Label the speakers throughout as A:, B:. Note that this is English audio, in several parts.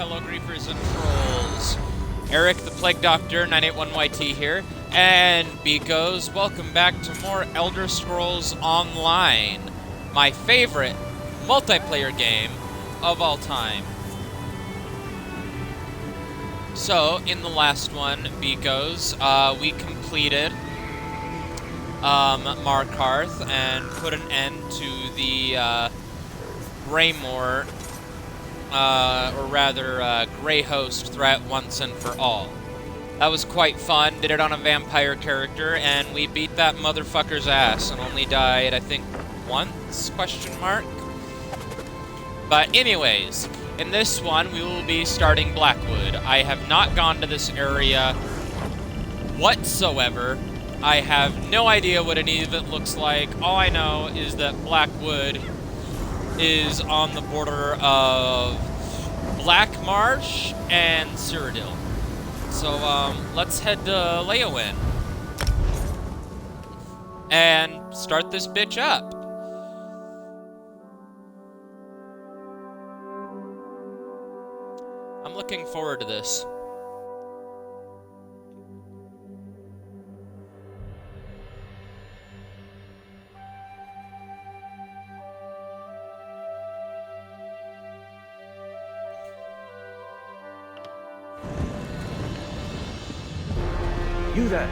A: fellow griefers and trolls. Eric the Plague Doctor 981YT here, and Beekos. Welcome back to more Elder Scrolls Online, my favorite multiplayer game of all time. So, in the last one, Beekos, we completed Markarth and put an end to the Greymore, or rather, Grey Host threat once and for all. That was quite fun. Did it on a vampire character, and we beat that motherfucker's ass and only died, I think, once? Question mark. But anyways, in this one, we will be starting Blackwood. I have not gone to this area whatsoever. I have no idea what any of it looks like. All I know is that Blackwood is on the border of Black Marsh and Cyrodiil. So, let's head to Leyawiin and start this bitch up. I'm looking forward to this.
B: You there.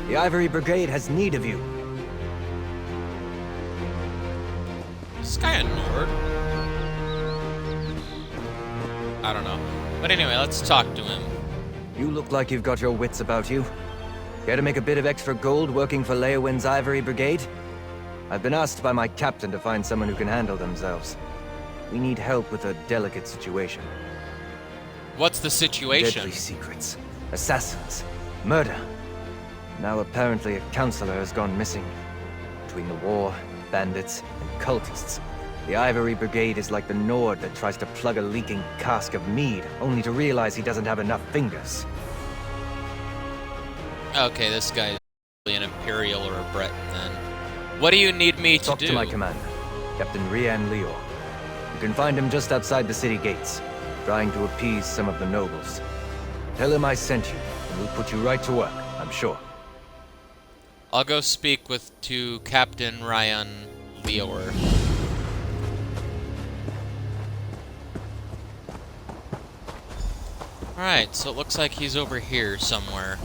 B: The Ivory Brigade has need of you.
A: Is this guy a Nord? I don't know. But anyway, let's talk to him.
B: You look like you've got your wits about you. Care to make a bit of extra gold working for Leyawiin's Ivory Brigade? I've been asked by my captain to find someone who can handle themselves. We need help with a delicate situation.
A: What's the situation?
B: Deadly secrets. Assassins. Murder. Now apparently a counselor has gone missing. Between the war, bandits, and cultists, the Ivory Brigade is like the Nord that tries to plug a leaking cask of mead, only to realize he doesn't have enough fingers.
A: Okay, this guy is an Imperial or a Breton then. What do you need me to do?
B: Talk to my commander, Captain Rian Leo. You can find him just outside the city gates, trying to appease some of the nobles. Tell him I sent you, and we'll put you right to work, I'm sure.
A: I'll go speak to Captain Ryan Leor. Alright, so it looks like he's over here somewhere.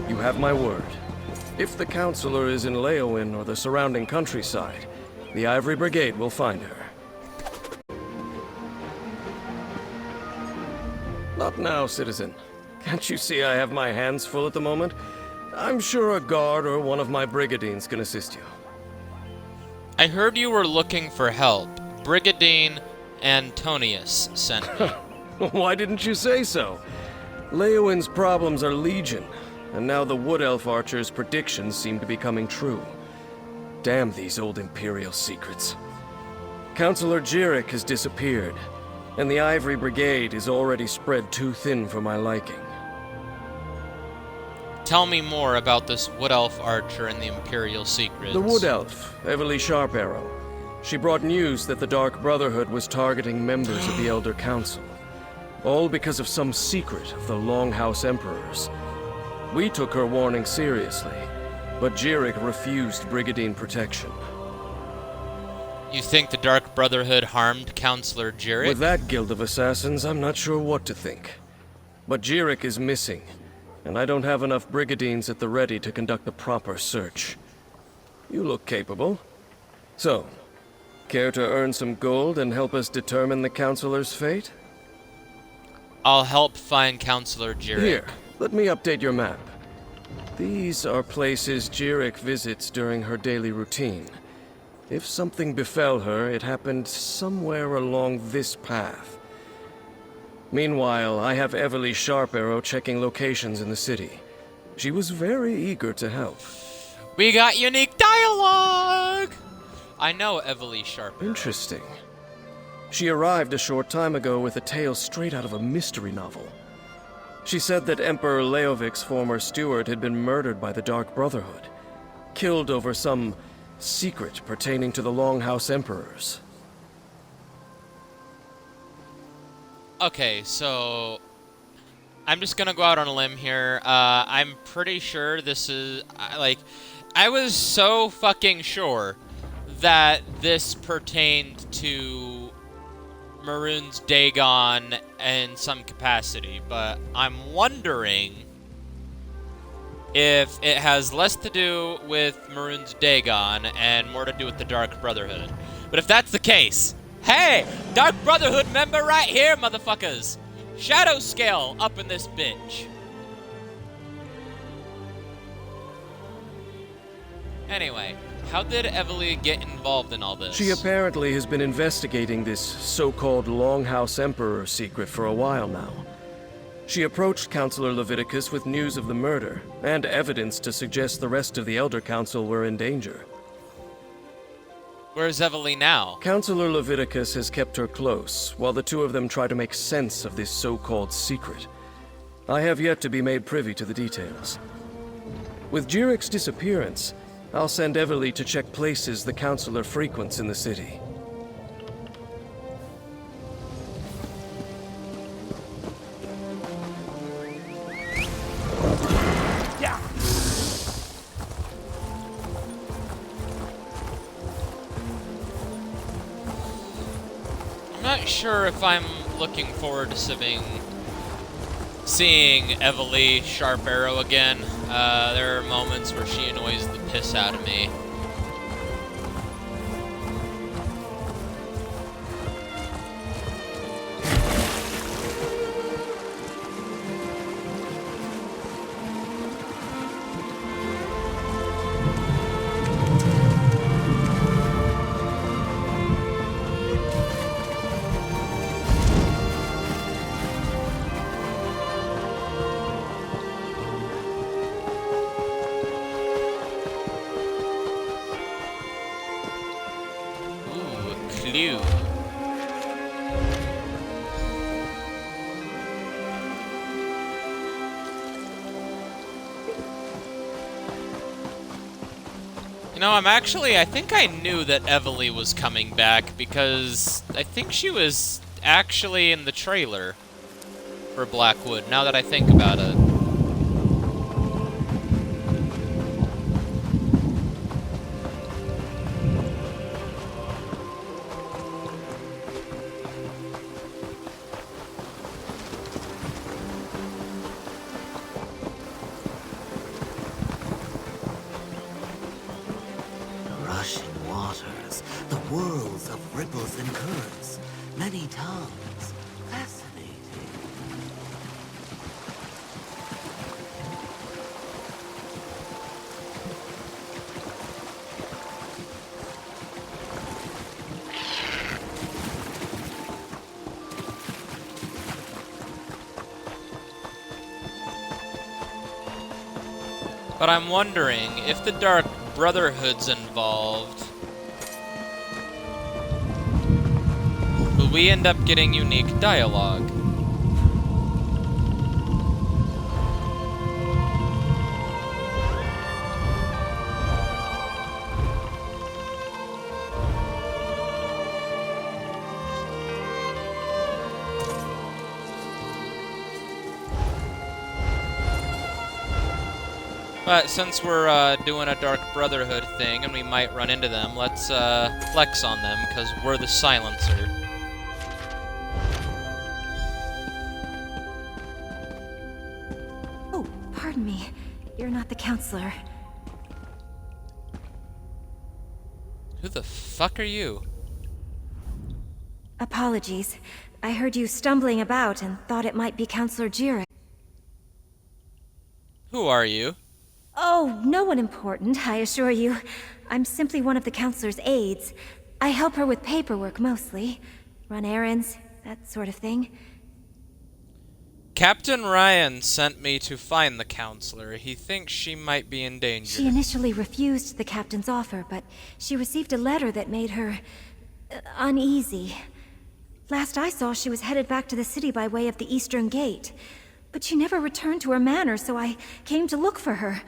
C: You have my word. If the counselor is in Leyawiin or the surrounding countryside, the Ivory Brigade will find her. Not now, citizen. Can't you see I have my hands full at the moment? I'm sure a guard or one of my brigadines can assist you.
A: I heard you were looking for help. Brigadine Antonius sent me.
C: Why didn't you say so? Leyawiin's problems are legion. And now the Wood Elf Archer's predictions seem to be coming true. Damn these old Imperial secrets. Counselor Jirik has disappeared, and the Ivory Brigade is already spread too thin for my liking.
A: Tell me more about this Wood Elf Archer and the Imperial secrets.
C: The Wood Elf, Everly Sharparrow. She brought news that the Dark Brotherhood was targeting members of the Elder Council. All because of some secret of the Longhouse Emperors. We took her warning seriously, but Jirik refused Brigadine protection.
A: You think the Dark Brotherhood harmed Counselor Jirik?
C: With that guild of assassins, I'm not sure what to think. But Jirik is missing, and I don't have enough Brigadines at the ready to conduct the proper search. You look capable. So, care to earn some gold and help us determine the Counselor's fate?
A: I'll help find Counselor Jirik.
C: Here. Let me update your map. These are places Jirik visits during her daily routine. If something befell her, it happened somewhere along this path. Meanwhile, I have Everly Sharparrow checking locations in the city. She was very eager to help.
A: We got unique dialogue! I know Everly Sharparrow.
C: Interesting. She arrived a short time ago with a tale straight out of a mystery novel. She said that Emperor Leovic's former steward had been murdered by the Dark Brotherhood, killed over some secret pertaining to the Longhouse Emperors.
A: Okay, so I'm just gonna go out on a limb here. I'm pretty sure this is, I was so fucking sure that this pertained to Maroon's Dagon in some capacity, but I'm wondering if it has less to do with Maroon's Dagon and more to do with the Dark Brotherhood. But if that's the case, hey! Dark Brotherhood member right here, motherfuckers! Shadow Scale up in this bitch. Anyway, how did Evely get involved in all this?
C: She apparently has been investigating this so-called Longhouse Emperor secret for a while now. She approached Counselor Leviticus with news of the murder, and evidence to suggest the rest of the Elder Council were in danger.
A: Where's Evely now?
C: Counselor Leviticus has kept her close, while the two of them try to make sense of this so-called secret. I have yet to be made privy to the details. With Jirik's disappearance, I'll send Evely to check places the Counselor frequents in the city.
A: I'm not sure if I'm looking forward to seeing Evely Sharp Arrow again. There are moments where she annoys the piss out of me. Clue. You know, I think I knew that Evely was coming back because I think she was actually in the trailer for Blackwood, now that I think about it.
D: Rushing waters, the whirls of ripples and currents, many tongues, fascinating.
A: But I'm wondering if the Dark Brotherhood's involved, will we end up getting unique dialogue? But since we're doing a Dark Brotherhood thing and we might run into them, let's flex on them, because we're the silencer.
E: Oh, pardon me. You're not the counselor.
A: Who the fuck are you?
E: Apologies. I heard you stumbling about and thought it might be Counselor Jirik.
A: Who are you?
E: Oh, no one important, I assure you. I'm simply one of the counselor's aides. I help her with paperwork mostly. Run errands, that sort of thing.
A: Captain Ryan sent me to find the counselor. He thinks she might be in danger.
E: She initially refused the captain's offer, but she received a letter that made her uneasy. Last I saw, she was headed back to the city by way of the Eastern Gate. But she never returned to her manor, so I came to look for her.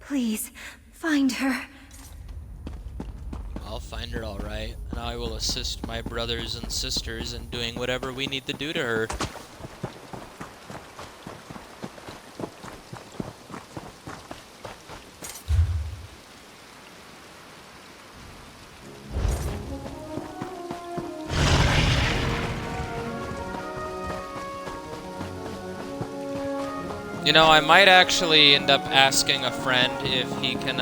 E: Please, find her.
A: I'll find her all right, and I will assist my brothers and sisters in doing whatever we need to do to her. You know, I might actually end up asking a friend if he can,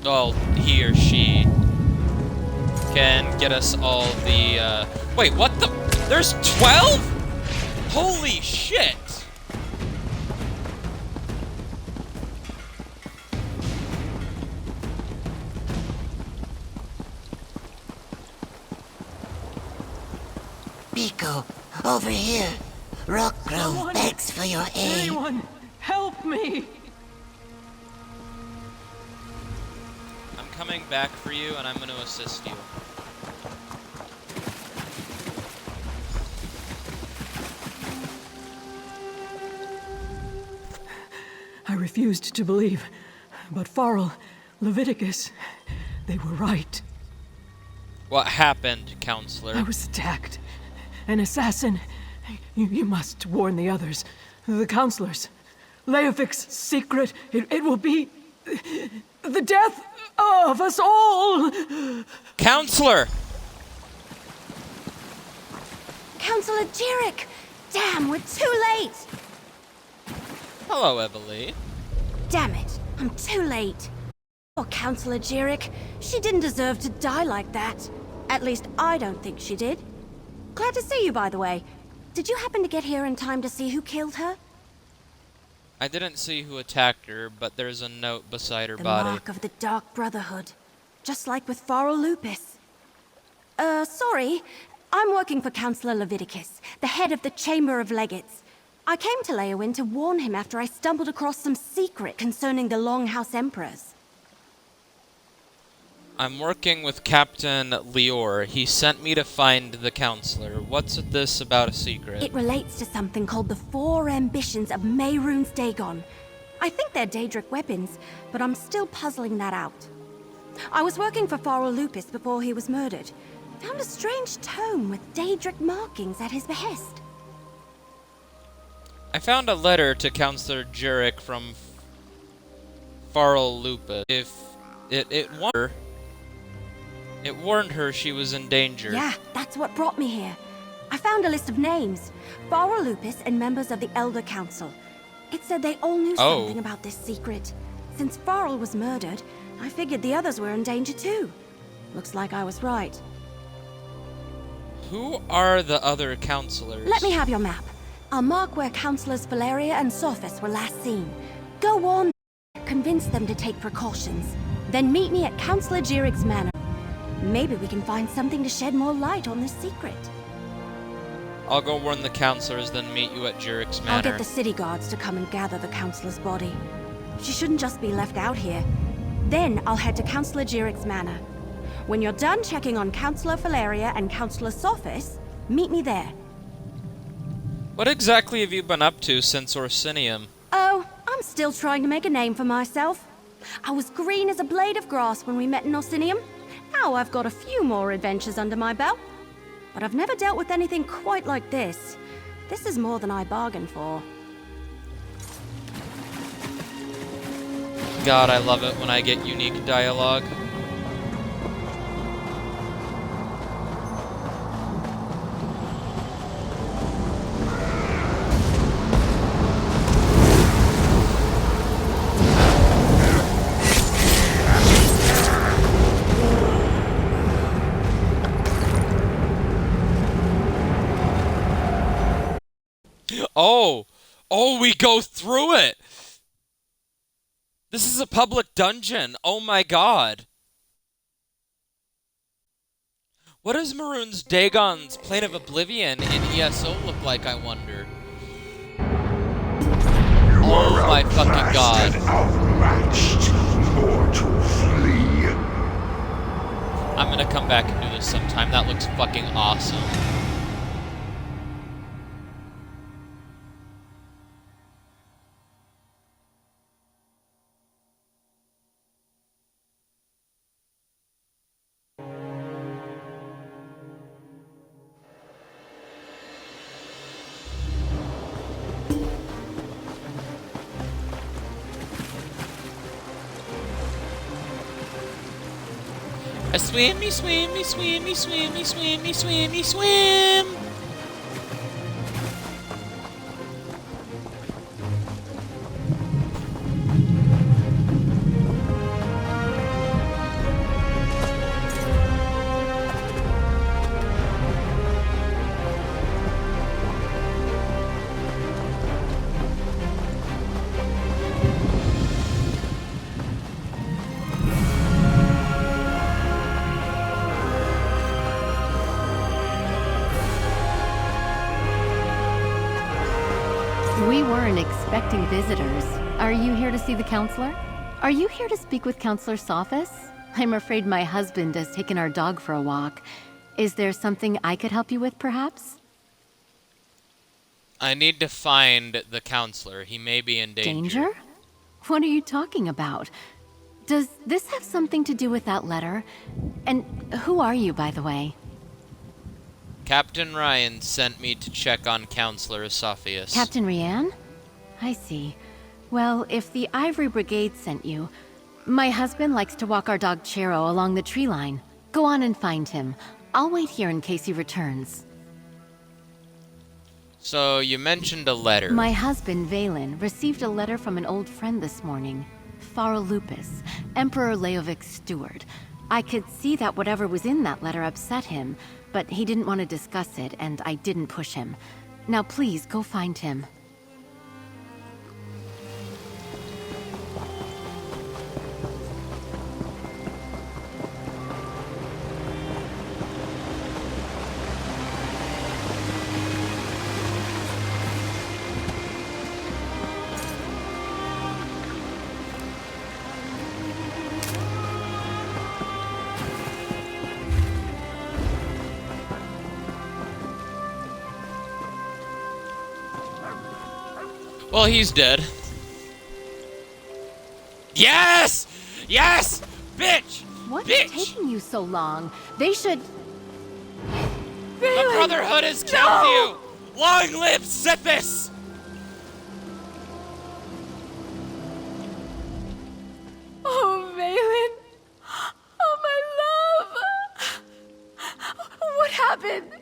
A: well, he or she can get us all the, wait, what the? There's 12? Holy shit!
D: Beeko, over here. Rockgrove begs for your aid.
F: Anyone, help me!
A: I'm coming back for you, and I'm going to assist you.
F: I refused to believe, but Farrell, Leviticus, they were right.
A: What happened, Counselor?
F: I was attacked. An assassin. You must warn the others, the counselors. Leofic's secret, it will be the death of us all!
A: Counselor!
E: Counselor Jirik! Damn, we're too late!
A: Hello, Evelie.
E: Damn it, I'm too late. Poor Counselor Jirik. She didn't deserve to die like that. At least I don't think she did. Glad to see you, by the way. Did you happen to get here in time to see who killed her?
A: I didn't see who attacked her, but there's a note beside her
E: The
A: body.
E: mark of the Dark Brotherhood. Just like with Farrell Lupus. Sorry. I'm working for Counselor Leviticus, the head of the Chamber of Legates. I came to Leowyn to warn him after I stumbled across some secret concerning the Longhouse Emperors.
A: I'm working with Captain Lior. He sent me to find the counselor. What's this about a secret?
E: It relates to something called the Four Ambitions of Mehrunes Dagon. I think they're Daedric weapons, but I'm still puzzling that out. I was working for Farrell Lupus before he was murdered. Found a strange tome with Daedric markings at his behest.
A: I found a letter to Counselor Jirik from Farrell Lupus. If it warned her she was in danger.
E: Yeah, that's what brought me here. I found a list of names. Farrell Lupus and members of the Elder Council. It said they all knew something about this secret. Since Farrell was murdered, I figured the others were in danger too. Looks like I was right.
A: Who are the other counselors?
E: Let me have your map. I'll mark where Councilors Valeria and Sophis were last seen. Go on, convince them to take precautions. Then meet me at Counselor Jirik's manor. Maybe we can find something to shed more light on this secret.
A: I'll go warn the counselors, then meet you at Jirik's manor.
E: I'll get the city guards to come and gather the counselor's body. She shouldn't just be left out here. Then I'll head to Counselor Jirik's manor. When you're done checking on Counselor Valeria and Counselor Sophis, meet me there.
A: What exactly have you been up to since Orsinium?
E: Oh, I'm still trying to make a name for myself. I was green as a blade of grass when we met in Orsinium. Now I've got a few more adventures under my belt. But I've never dealt with anything quite like this. This is more than I bargained for.
A: God, I love it when I get unique dialogue. Oh, we go through it! This is a public dungeon. Oh my god. What does Mehrunes Dagon's Plane of Oblivion in ESO look like, I wonder? Oh my fucking god.
G: Outmatched, mortal flea.
A: I'm gonna come back and do this sometime. That looks fucking awesome. A swimmy, swimmy, swimmy, swimmy, swimmy, swimmy, swim!
G: We weren't expecting visitors. Are you here to see the counselor? Are you here to speak with Counselor Sophis? I'm afraid my husband has taken our dog for a walk. Is there something I could help you with, perhaps?
A: I need to find the counselor. He may be in danger.
G: Danger? What are you talking about? Does this have something to do with that letter? And who are you, by the way?
A: Captain Ryan sent me to check on Counselor Esophagus.
G: Captain Ryan? I see. Well, if the Ivory Brigade sent you, my husband likes to walk our dog Chero along the tree line. Go on and find him. I'll wait here in case he returns.
A: So, you mentioned a letter.
G: My husband, Valen, received a letter from an old friend this morning. Lupus, Emperor Leovic's steward. I could see that whatever was in that letter upset him, but he didn't want to discuss it, and I didn't push him. Now please, go find him.
A: Well, he's dead. Yes! Yes! Bitch!
G: What's
A: Bitch!
G: taking you so long? They should...
A: The Brotherhood has killed you! Long live Sithis!
F: Oh, Valen. Oh, my love. What happened?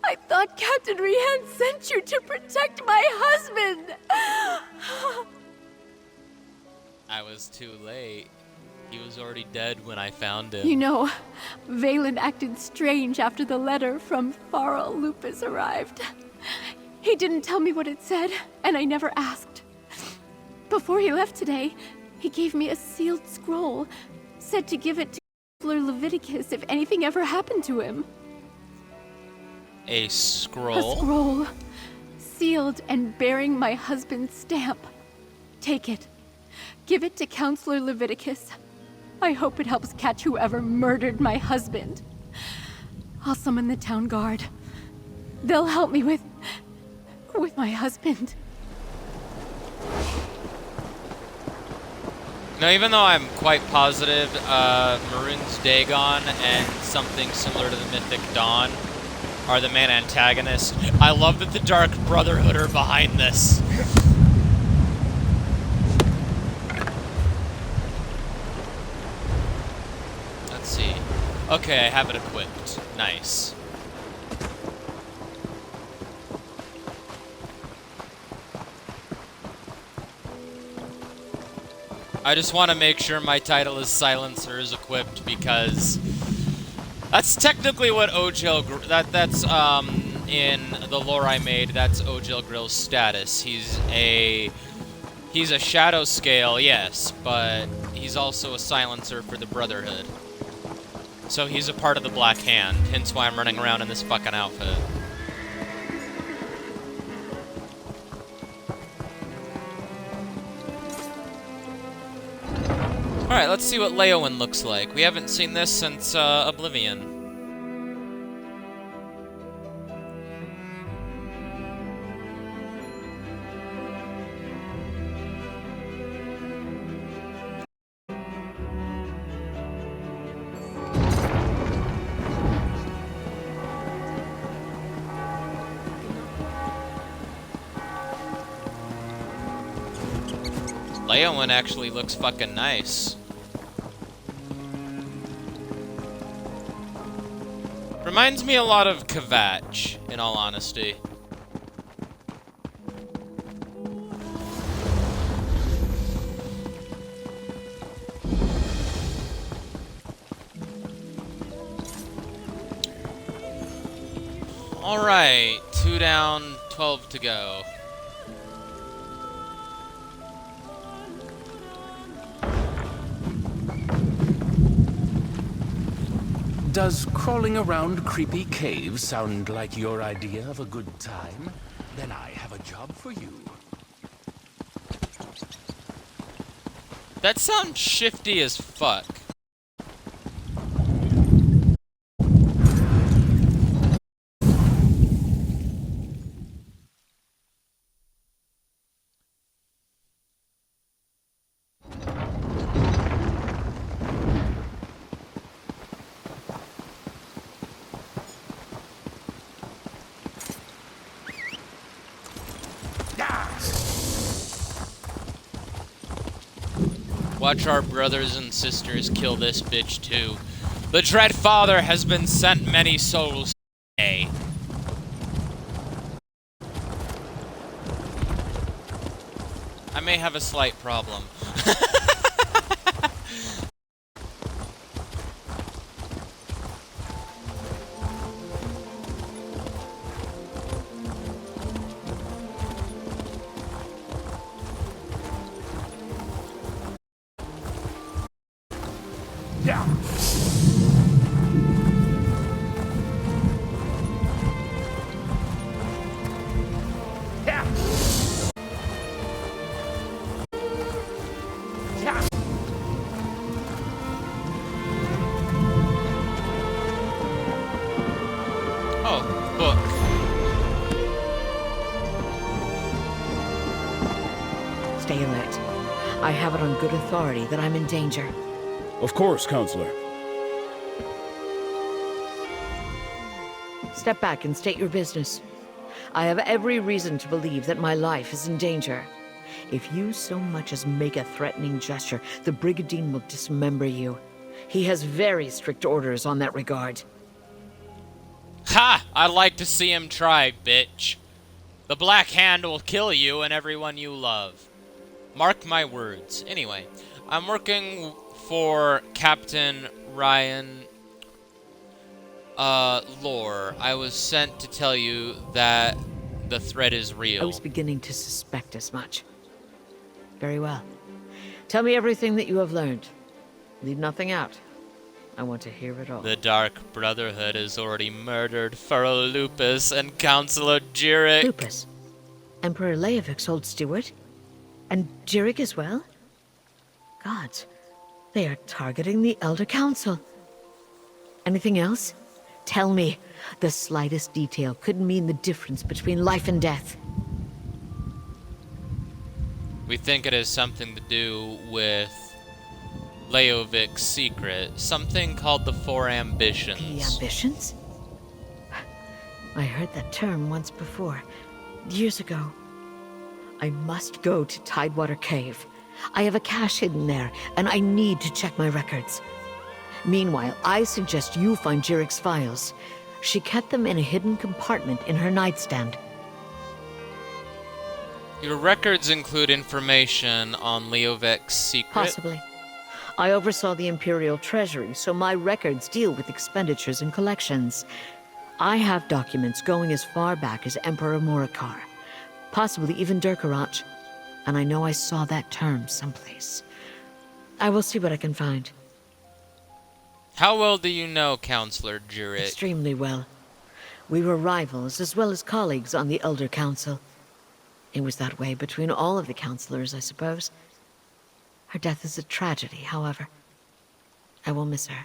F: I thought Captain Rihan sent you to protect my husband.
A: I was too late. He was already dead when I found him.
F: You know, Valen acted strange after the letter from Lupus arrived. He didn't tell me what it said, and I never asked. Before he left today, he gave me a sealed scroll, said to give it to Counselor Leviticus if anything ever happened to him.
A: A scroll?
F: A scroll, sealed and bearing my husband's stamp. Take it. Give it to Counselor Leviticus. I hope it helps catch whoever murdered my husband. I'll summon the town guard. They'll help me with my husband.
A: Now, even though I'm quite positive Maroon's Dagon and something similar to the Mythic Dawn are the main antagonists, I love that the Dark Brotherhood are behind this. Let's see. Okay, I have it equipped. Nice. I just want to make sure my title is Silencer is equipped because that's technically what that's in the lore I made, that's Ojel Grill's status. He's a shadow scale, yes, but he's also a silencer for the Brotherhood. So he's a part of the Black Hand, hence why I'm running around in this fucking outfit. Alright, let's see what Leowen looks like. We haven't seen this since Oblivion. Leowen actually looks fucking nice. Reminds me a lot of Kvatch, in all honesty. Alright, 2 down, 12 to go.
H: Does crawling around creepy caves sound like your idea of a good time? Then I have a job for you.
A: That sounds shifty as fuck. Watch our brothers and sisters kill this bitch too. The Dread Father has been sent many souls today. I may have a slight problem. Oh, book.
I: Stay alert. I have it on good authority that I'm in danger.
J: Of course, Counselor.
I: Step back and state your business. I have every reason to believe that my life is in danger. If you so much as make a threatening gesture, the Brigandine will dismember you. He has very strict orders on that regard.
A: Ha! I'd like to see him try, bitch. The Black Hand will kill you and everyone you love. Mark my words. Anyway, I'm working for Captain Ryan Lore. I was sent to tell you that the threat is real.
I: I was beginning to suspect as much. Very well. Tell me everything that you have learned. Leave nothing out. I want to hear it all.
A: The Dark Brotherhood has already murdered Pharaoh Lupus and Counselor Jirik.
I: Lupus? Emperor Leovik's old steward? And Jirik as well? Gods, they are targeting the Elder Council. Anything else? Tell me. The slightest detail could mean the difference between life and death.
A: We think it has something to do with Leovik's secret, something called the Four Ambitions.
I: The ambitions? I heard that term once before, years ago. I must go to Tidewater Cave. I have a cache hidden there, and I need to check my records. Meanwhile, I suggest you find Jirik's files. She kept them in a hidden compartment in her nightstand.
A: Your records include information on Leovik's secret?
I: Possibly. I oversaw the Imperial Treasury, so my records deal with expenditures and collections. I have documents going as far back as Emperor Morikar, possibly even Durkarach, and I know I saw that term someplace. I will see what I can find.
A: How well do you know Counselor Jirik?
I: Extremely well. We were rivals as well as colleagues on the Elder Council. It was that way between all of the counselors, I suppose. Her death is a tragedy, however. I will miss her.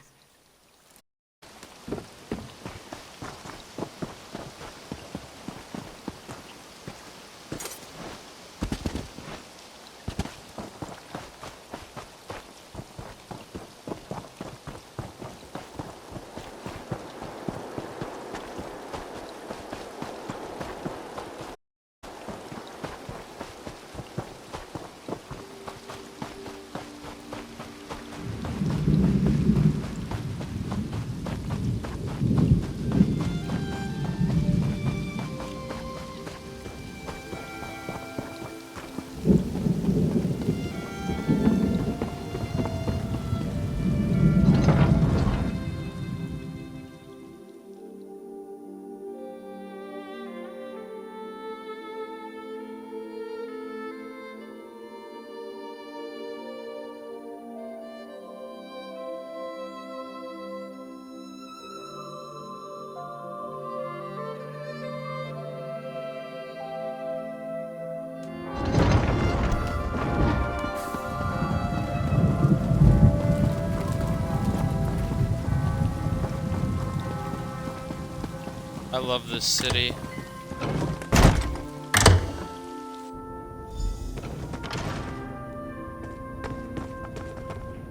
A: I love this city.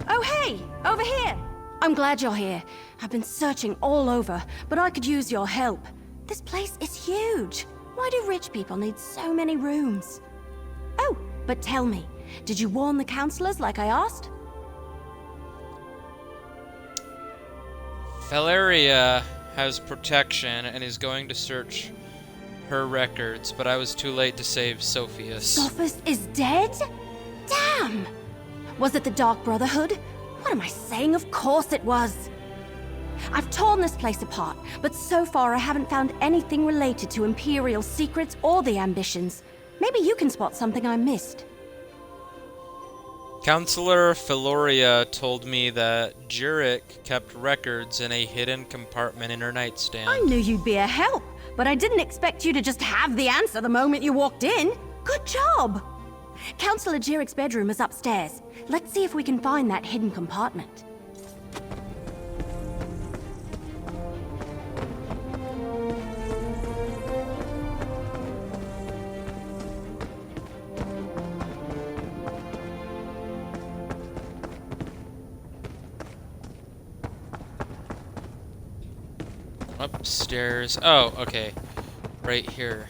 E: Oh, hey! Over here! I'm glad you're here. I've been searching all over, but I could use your help. This place is huge. Why do rich people need so many rooms? Oh, but tell me, did you warn the counselors like I asked?
A: Valeria has protection and is going to search her records, but I was too late to save Sophius.
E: Sophus is dead? Damn! Was it the Dark Brotherhood? What am I saying? Of course it was! I've torn this place apart, but so far I haven't found anything related to Imperial secrets or the ambitions. Maybe you can spot something I missed.
A: Counselor Feloria told me that Jurek kept records in a hidden compartment in her nightstand.
E: I knew you'd be a help, but I didn't expect you to just have the answer the moment you walked in. Good job! Counselor Jurek's bedroom is upstairs. Let's see if we can find that hidden compartment.
A: Upstairs. Oh, okay. Right here.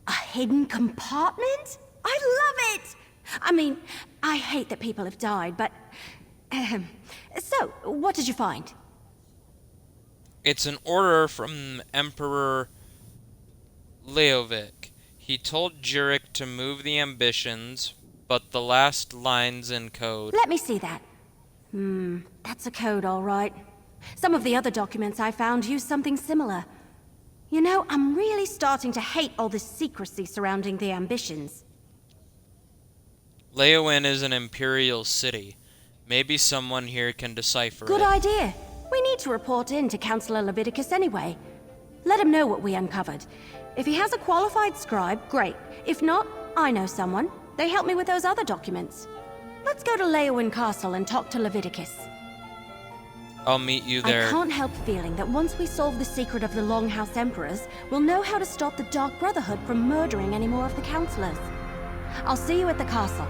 E: A hidden compartment? I love it! I mean, I hate that people have died, but... So, what did you find?
A: It's an order from Emperor Leovic. He told Jurek to move the ambitions, but the last line's in code.
E: Let me see that. That's a code, all right. Some of the other documents I found use something similar. You know, I'm really starting to hate all this secrecy surrounding the ambitions.
A: Leowen is an imperial city. Maybe someone here can decipher it.
E: Good idea. We need to report in to Counselor Leviticus anyway. Let him know what we uncovered. If he has a qualified scribe, great. If not, I know someone. They helped me with those other documents. Let's go to Leowen Castle and talk to Leviticus.
A: I'll meet you there.
E: I can't help feeling that once we solve the secret of the Longhouse Emperors, we'll know how to stop the Dark Brotherhood from murdering any more of the counselors. I'll see you at the castle.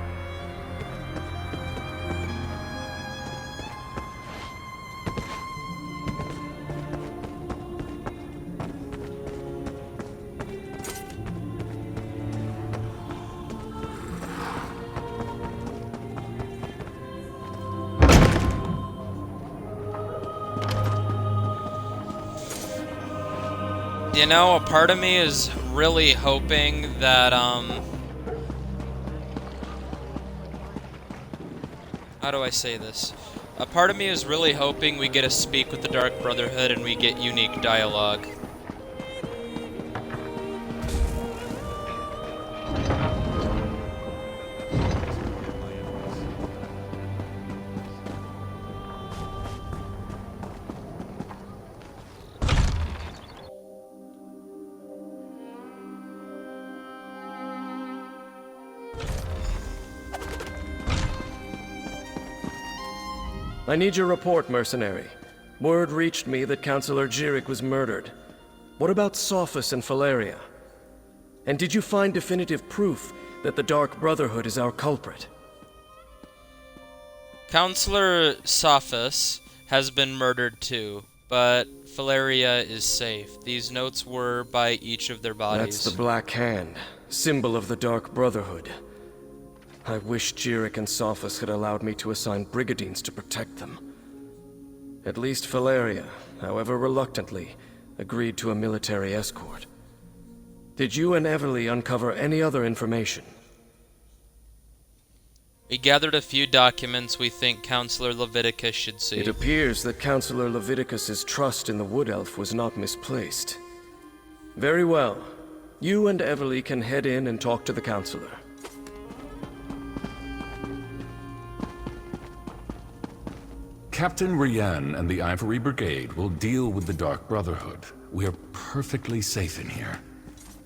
A: You know, a part of me is really hoping that, how do I say this? A part of me is really hoping we get to speak with the Dark Brotherhood and we get unique dialogue.
C: I need your report, mercenary. Word reached me that Councillor Jirik was murdered. What about Sophus and Valeria? And did you find definitive proof that the Dark Brotherhood is our culprit?
A: Councillor Sophus has been murdered too, but Valeria is safe. These notes were by each of their bodies.
C: That's the Black Hand, symbol of the Dark Brotherhood. I wish Jirik and Sophus had allowed me to assign brigadines to protect them. At least Valeria, however reluctantly, agreed to a military escort. Did you and Everly uncover any other information?
A: We gathered a few documents we think Councillor Leviticus should see.
C: It appears that Councillor Leviticus's trust in the Wood Elf was not misplaced. Very well. You and Everly can head in and talk to the Councillor.
H: Captain Rian and the Ivory Brigade will deal with the Dark Brotherhood. We are perfectly safe in here.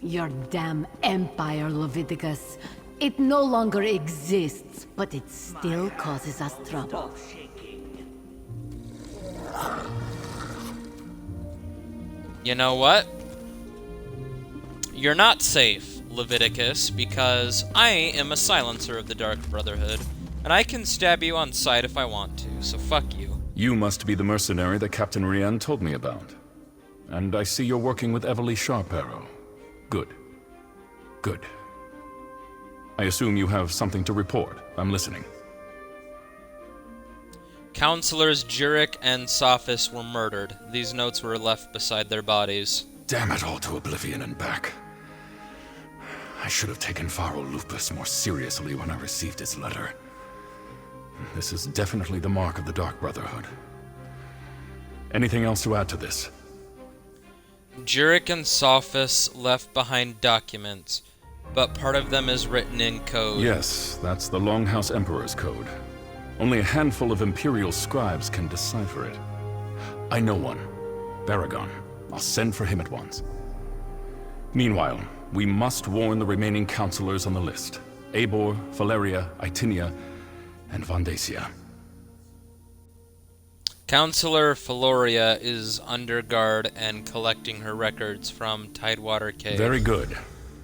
G: Your damn empire, Leviticus. It no longer exists, but it still causes us trouble.
A: You know what? You're not safe, Leviticus, because I am a silencer of the Dark Brotherhood, and I can stab you on sight if I want to, so fuck you.
H: You must be the mercenary that Captain Rian told me about. And I see you're working with Everly Sharparrow. Good. Good. I assume you have something to report. I'm listening.
A: Councillors Jirik and Sophus were murdered. These notes were left beside their bodies.
H: Damn it all to oblivion and back. I should have taken Faro Lupus more seriously when I received his letter. This is definitely the mark of the Dark Brotherhood. Anything else to add to this?
A: Jirik and Sophus left behind documents, but part of them is written in code.
H: Yes, that's the Longhouse Emperor's code. Only a handful of Imperial scribes can decipher it. I know one. Baragon. I'll send for him at once. Meanwhile, we must warn the remaining councillors on the list. Eibor, Valeria, Itinia, and Vandacia.
A: Councillor Valoria is under guard and collecting her records from Tidewater Cave.
H: Very good.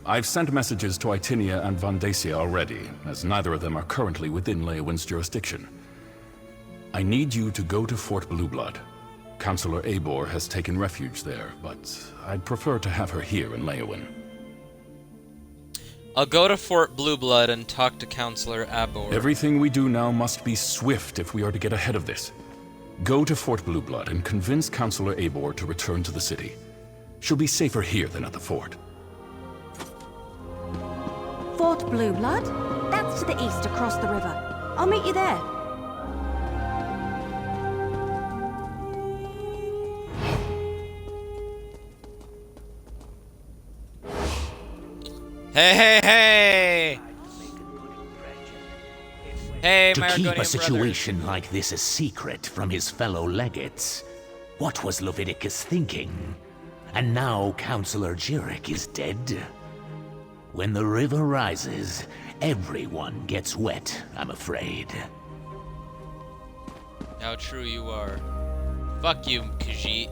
H: I've sent messages to Itinia and Vandacia already, as neither of them are currently within Leowin's jurisdiction. I need you to go to Fort Blueblood. Councillor Eibor has taken refuge there, but I'd prefer to have her here in Leowin.
A: I'll go to Fort Blueblood and talk to Councillor Eibor.
H: Everything we do now must be swift if we are to get ahead of this. Go to Fort Blueblood and convince Councillor Eibor to return to the city. She'll be safer here than at the fort.
E: Fort Blueblood? That's to the east across the river. I'll meet you there.
A: Hey, hey, hey! Hey, my
K: To keep
A: Argonian
K: a situation
A: brothers.
K: like this a secret from his fellow legates. What was Leviticus thinking? And now Councillor Jirik is dead. When the river rises, everyone gets wet, I'm afraid.
A: How true you are. Fuck you, Khajiit.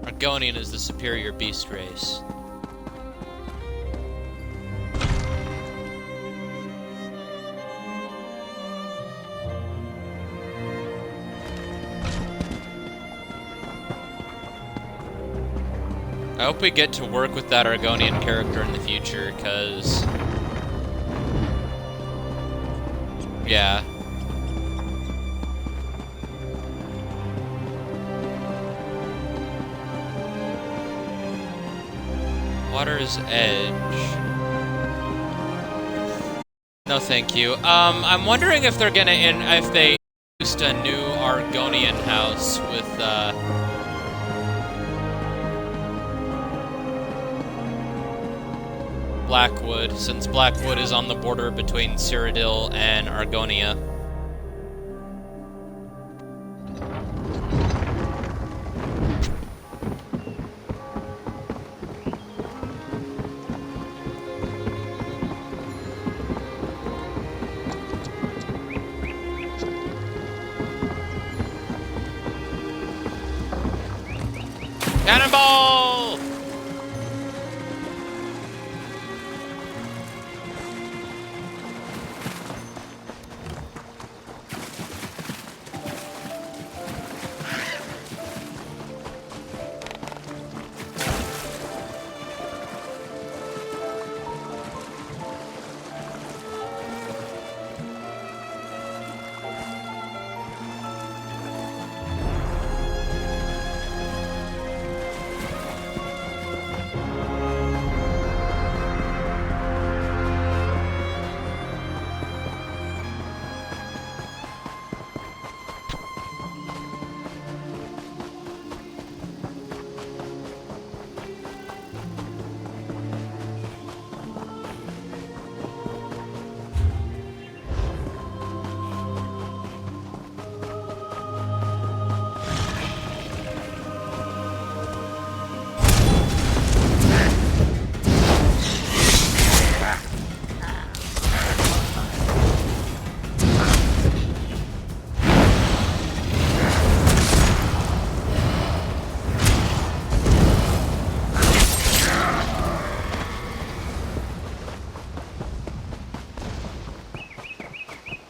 A: Argonian is the superior beast race. I hope we get to work with that Argonian character in the future, because... yeah. Water's Edge. No, thank you. I'm wondering if they're gonna if they introduced a new Argonian house with Blackwood, since Blackwood is on the border between Cyrodiil and Argonia. Cannonball!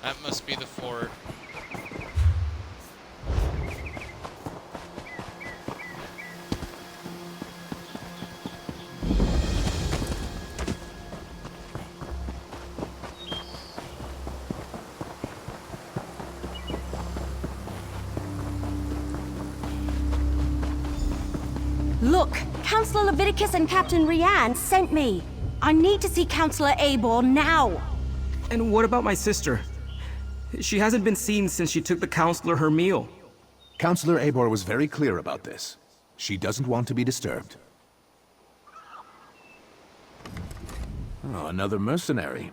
A: That must be the fort.
E: Look, Councillor Leviticus and Captain Rianne sent me. I need to see Councillor Abor now.
L: And what about my sister? She hasn't been seen since she took the Counselor her meal.
M: Counselor Abor was very clear about this. She doesn't want to be disturbed. Oh, another mercenary.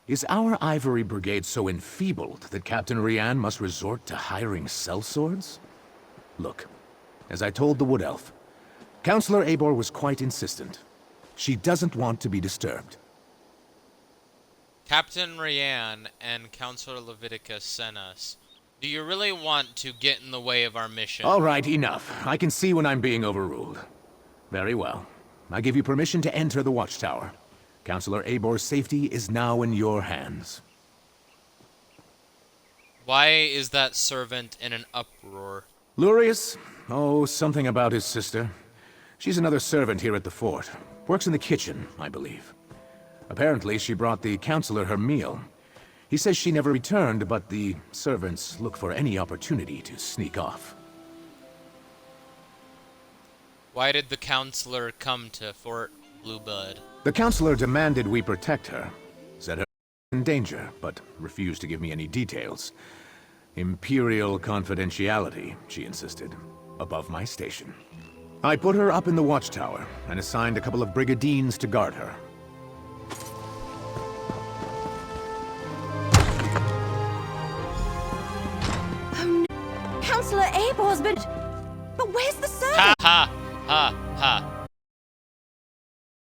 M: Is our Ivory Brigade so enfeebled that Captain Rianne must resort to hiring sellswords? Look, as I told the Wood Elf, Counselor Abor was quite insistent. She doesn't want to be disturbed.
A: Captain Rianne and Councillor Leviticus sent us. Do you really want to get in the way of our mission?
M: All right, enough. I can see when I'm being overruled. Very well. I give you permission to enter the watchtower. Counselor Abor's safety is now in your hands.
A: Why is that servant in an uproar?
M: Lurius? Oh, something about his sister. She's another servant here at the fort. Works in the kitchen, I believe. Apparently, she brought the Counselor her meal. He says she never returned, but the servants look for any opportunity to sneak off.
A: Why did the Counselor come to Fort Blueblood?
M: The Counselor demanded we protect her. Said her in danger, but refused to give me any details. Imperial confidentiality, she insisted, above my station. I put her up in the watchtower and assigned a couple of brigandines to guard her.
E: Councillor Abor's been... But where's the servant?
A: Ha ha ha ha.